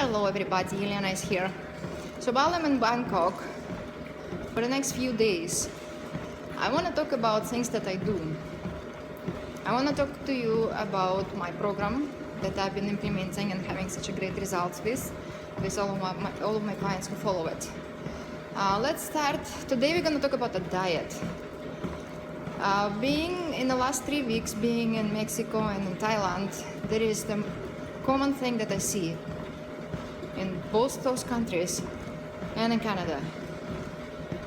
Hello everybody, Elena is here. So while I'm in Bangkok for the next few days, I want to talk about things that I do. I want to talk to you about my program that I've been implementing and having such a great results with all of my clients who follow it. Let's start. Today we're going to talk about the diet. Being in the last 3 weeks, being in Mexico and in Thailand, there is the common thing that I see in both those countries and in Canada.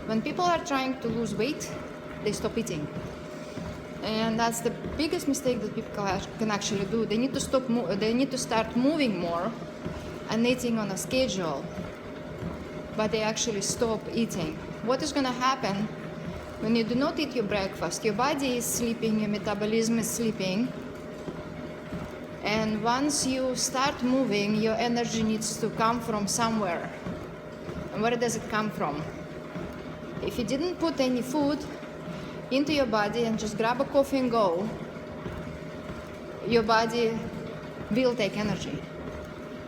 When people are trying to lose weight, they stop eating. And that's the biggest mistake that people can actually do. They need to they need to start moving more and eating on a schedule, but they actually stop eating. What is going to happen when you do not eat your breakfast? Your body is sleeping, your metabolism is sleeping, and once you start moving, your energy needs to come from somewhere. And where does it come from? If you didn't put any food into your body and just grab a coffee and go, your body will take energy.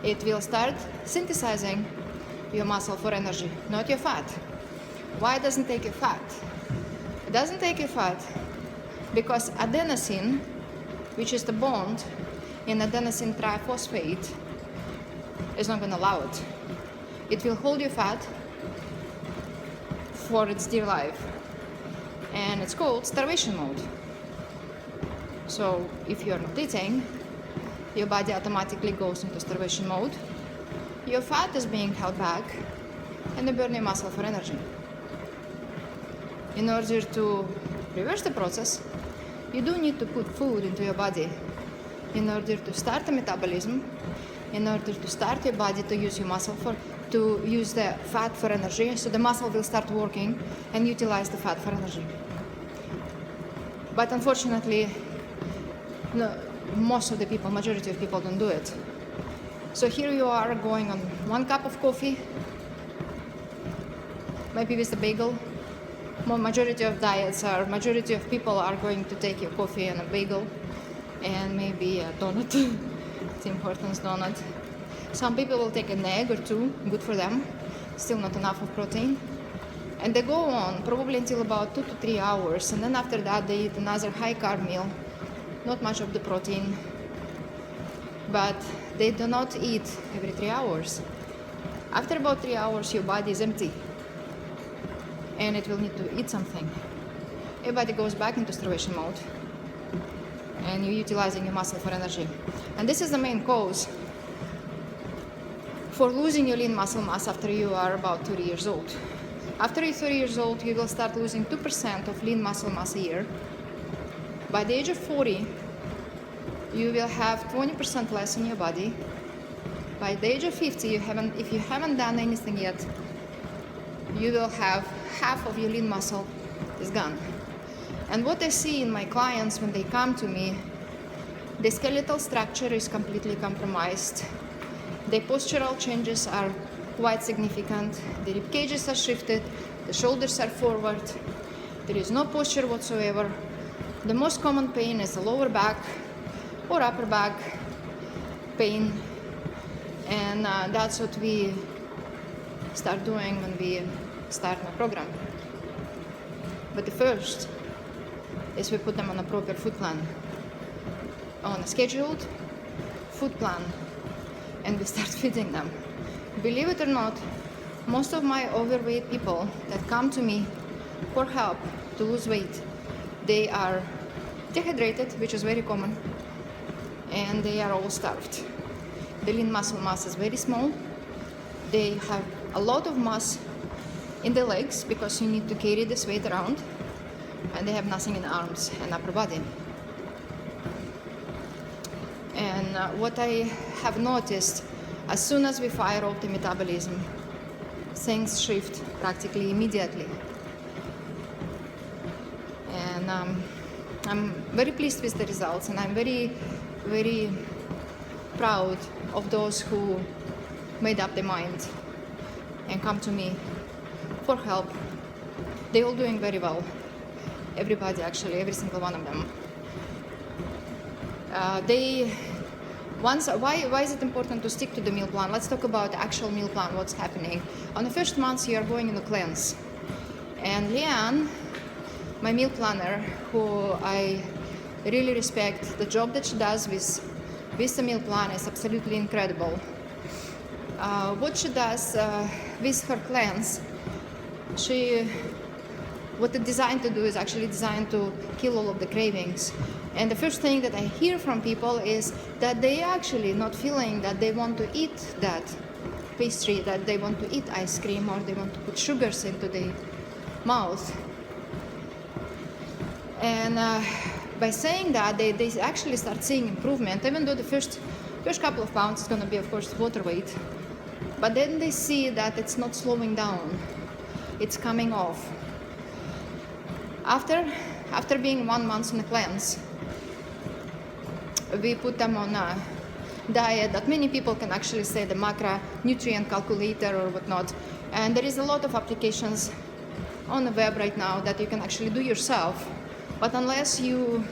It will start synthesizing your muscle for energy, not your fat. Why it doesn't take your fat? It doesn't take your fat because adenosine, which is the bond in adenosine triphosphate, is not going to allow it. It will hold your fat for its dear life, and it's called starvation mode. So if you're not eating, your body automatically goes into starvation mode. Your fat is being held back, and you burn your muscle for energy. In order to reverse the process, you do need to put food into your body in order to start the metabolism, in order to start your body to use your muscle to use the fat for energy, so the muscle will start working and utilize the fat for energy. But unfortunately, no, most of the people, majority of people don't do it. So here you are going on 1 cup of coffee, maybe with a bagel. Majority of people are going to take your coffee and a bagel and maybe a donut, Tim Hortons donut. Some people will take an egg or two, good for them, still not enough of protein. And they go on probably until about 2 to 3 hours, and then after that they eat another high carb meal, not much of the protein, but they do not eat every 3 hours. After about 3 hours your body is empty and it will need to eat something. Your body goes back into starvation mode and you're utilizing your muscle for energy. And this is the main cause for losing your lean muscle mass after you are about 30 years old. After you're 30 years old, you will start losing 2% of lean muscle mass a year. By the age of 40, you will have 20% less in your body. By the age of 50, if you haven't done anything yet, you will have half of your lean muscle is gone. And what I see in my clients when they come to me, the skeletal structure is completely compromised. The postural changes are quite significant. The rib cages are shifted, the shoulders are forward, there is no posture whatsoever. The most common pain is the lower back or upper back pain, and that's what we start doing when we start my program. But the first is we put them on a proper food plan, on a scheduled food plan, and we start feeding them. Believe it or not, most of my overweight people that come to me for help to lose weight, they are dehydrated, which is very common, and they are all starved. The lean muscle mass is very small. They have a lot of mass in the legs because you need to carry this weight around, and they have nothing in the arms and upper body. And what I have noticed, as soon as we fire off the metabolism, things shift practically immediately. And I'm very pleased with the results, and I'm very, very proud of those who made up their mind and come to me for help. They're all doing very well. Everybody, actually, every single one of them. They Why is it important to stick to the meal plan? Let's talk about the actual meal plan, what's happening. On the first month, you are going in a cleanse. And Leanne, my meal planner, who I really respect, the job that she does with the meal plan is absolutely incredible. What she does with her cleanse, what it's designed to do is actually designed to kill all of the cravings. And the first thing that I hear from people is that they actually not feeling that they want to eat that pastry, that they want to eat ice cream, or they want to put sugars into their mouth. And by saying that, they actually start seeing improvement, even though the first couple of pounds is going to be, of course, water weight. But then they see that it's not slowing down, it's coming off. After being 1 month on a cleanse, we put them on a diet that many people can actually say the macronutrient calculator or whatnot. And there is a lot of applications on the web right now that you can actually do yourself. But unless you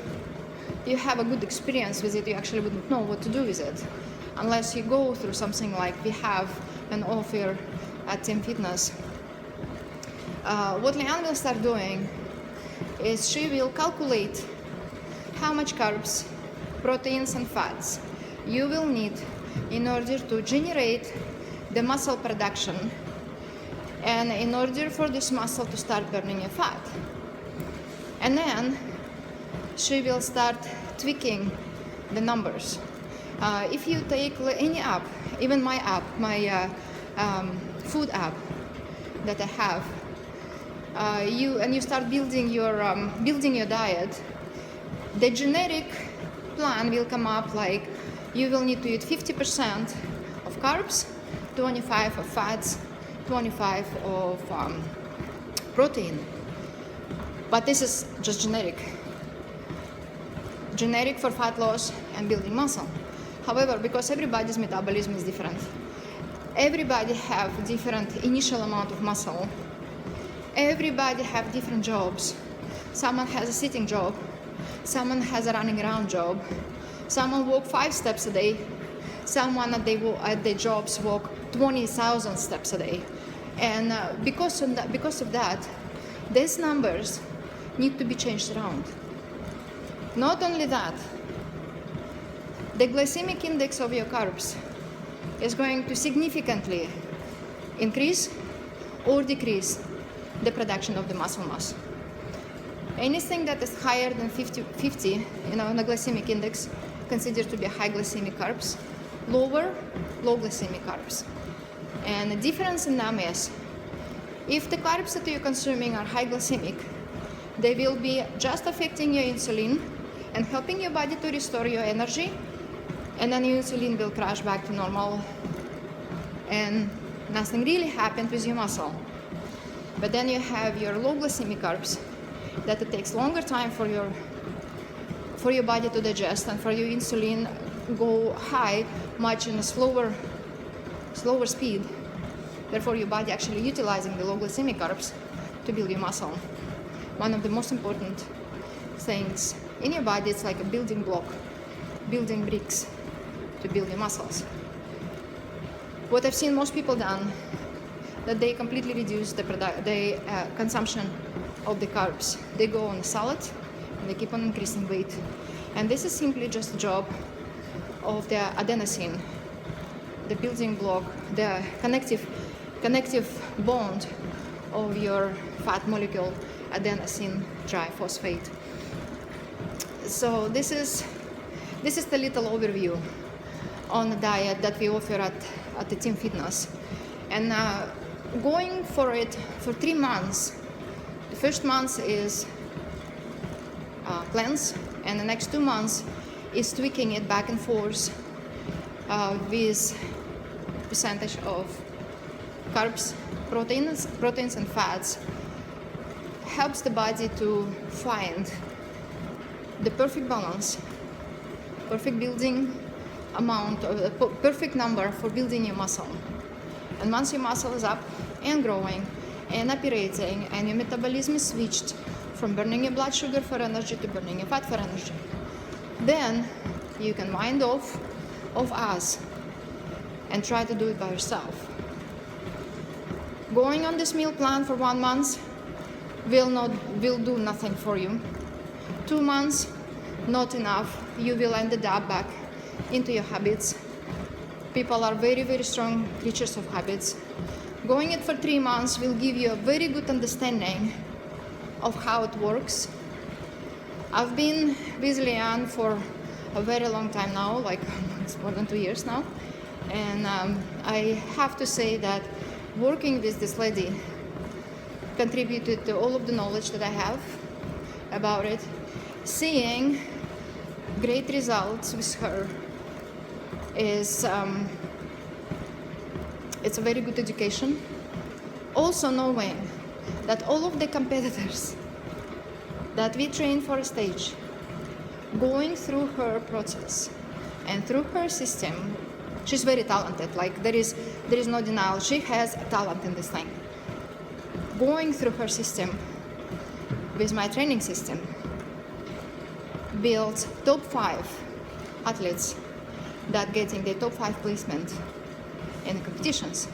have a good experience with it, you actually wouldn't know what to do with it. Unless you go through something like we have an offer at Team Fitness. What Leanne will start doing is she will calculate how much carbs, proteins and fats you will need in order to generate the muscle production and in order for this muscle to start burning your fat. And then she will start tweaking the numbers. If you take any app, even my app, my food app that I have, you start building your diet, the generic plan will come up like you will need to eat 50% of carbs, 25 of fats, 25 of protein. But this is just generic for fat loss and building muscle. However, because everybody's metabolism is different, everybody have different initial amount of muscle, everybody have different jobs. Someone has a sitting job, someone has a running around job, someone walk 5 steps a day, someone at their jobs walk 20,000 steps a day. And because of that, these numbers need to be changed around. Not only that, the glycemic index of your carbs is going to significantly increase or decrease the production of the muscle mass. Anything that is higher than 50 on the glycemic index, considered to be high glycemic carbs, low glycemic carbs. And the difference in them is, if the carbs that you're consuming are high glycemic, they will be just affecting your insulin and helping your body to restore your energy, and then your insulin will crash back to normal and nothing really happened with your muscle. But then you have your low glycemic carbs that it takes longer time for your body to digest and for your insulin go high much in a slower speed. Therefore, your body actually utilizing the low glycemic carbs to build your muscle. One of the most important things in your body, it's like a building block, building bricks to build your muscles. What I've seen most people done, that they completely reduce the consumption of the carbs. They go on a salad and they keep on increasing weight. And this is simply just a job of the adenosine, the building block, the connective bond of your fat molecule, adenosine triphosphate. So this is the little overview on the diet that we offer at the Team Fitness. And going for it for 3 months. The first month is cleanse, and the next 2 months is tweaking it back and forth with percentage of carbs, proteins and fats. Helps the body to find the perfect balance, perfect building amount, perfect number for building your muscle. And once your muscle is up and growing and operating and your metabolism is switched from burning your blood sugar for energy to burning your fat for energy, then you can wind off of us and try to do it by yourself. Going on this meal plan for 1 month will do nothing for you. 2 months, not enough. You will end up back into your habits. People are very, very strong creatures of habits. Going it for 3 months will give you a very good understanding of how it works. I've been with Leanne for a very long time now, like it's more than 2 years now. And I have to say that working with this lady contributed to all of the knowledge that I have about it. Seeing great results with her is it's a very good education. Also knowing that all of the competitors that we train for a stage, going through her process and through her system, she's very talented. Like there is no denial. She has a talent in this thing. Going through her system with my training system builds top 5 athletes that getting the top 5 placement in the competitions.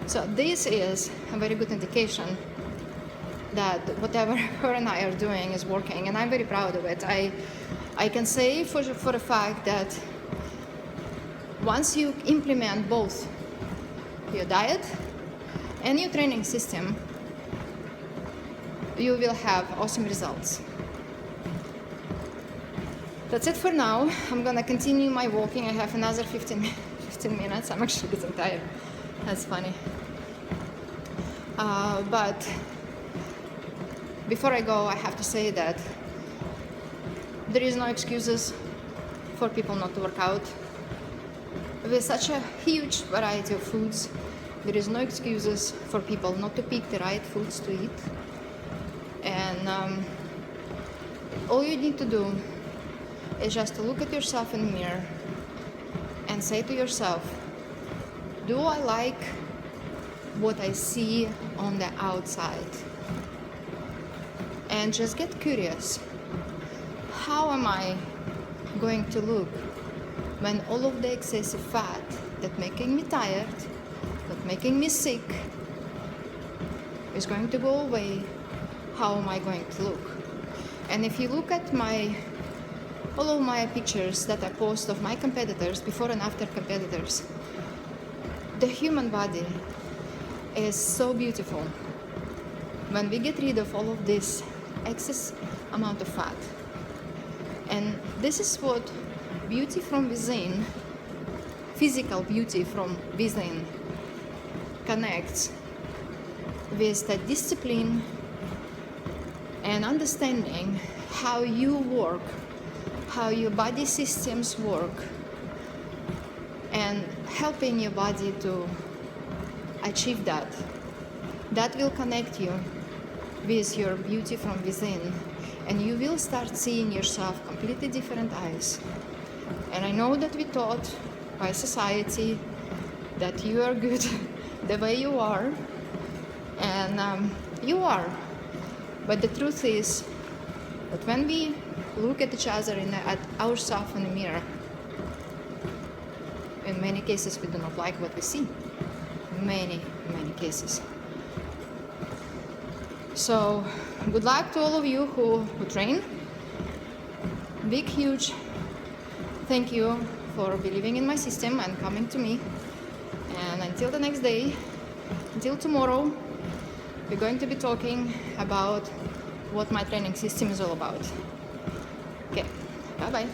So this is a very good indication that whatever her and I are doing is working, and I'm very proud of it. I can say for a fact that once you implement both your diet and your training system, you will have awesome results. That's it for now. I'm gonna continue my walking. I have another 15 minutes. I'm actually getting tired. That's funny. But before I go, I have to say that there is no excuses for people not to work out. With such a huge variety of foods, there is no excuses for people not to pick the right foods to eat. And all you need to do is just to look at yourself in the mirror and say to yourself, do I like what I see on the outside? And just get curious. How am I going to look when all of the excessive fat that making me tired, that making me sick, is going to go away? How am I going to look? And if you look at all of my pictures that I post of my competitors, before and after competitors, the human body is so beautiful when we get rid of all of this excess amount of fat. And this is what beauty from within, physical beauty from within, connects with the discipline and understanding how you work, how your body systems work, and helping your body to achieve that. That will connect you with your beauty from within, and you will start seeing yourself completely different eyes. And I know that we taught by society that you are good the way you are, and you are. But the truth is that when we look at each other at ourselves in the mirror, in many cases we do not like what we see. Many cases. So good luck to all of you who train. Big, huge thank you for believing in my system and coming to me. And until the next day, until tomorrow, we're going to be talking about what my training system is all about. Okay, bye-bye.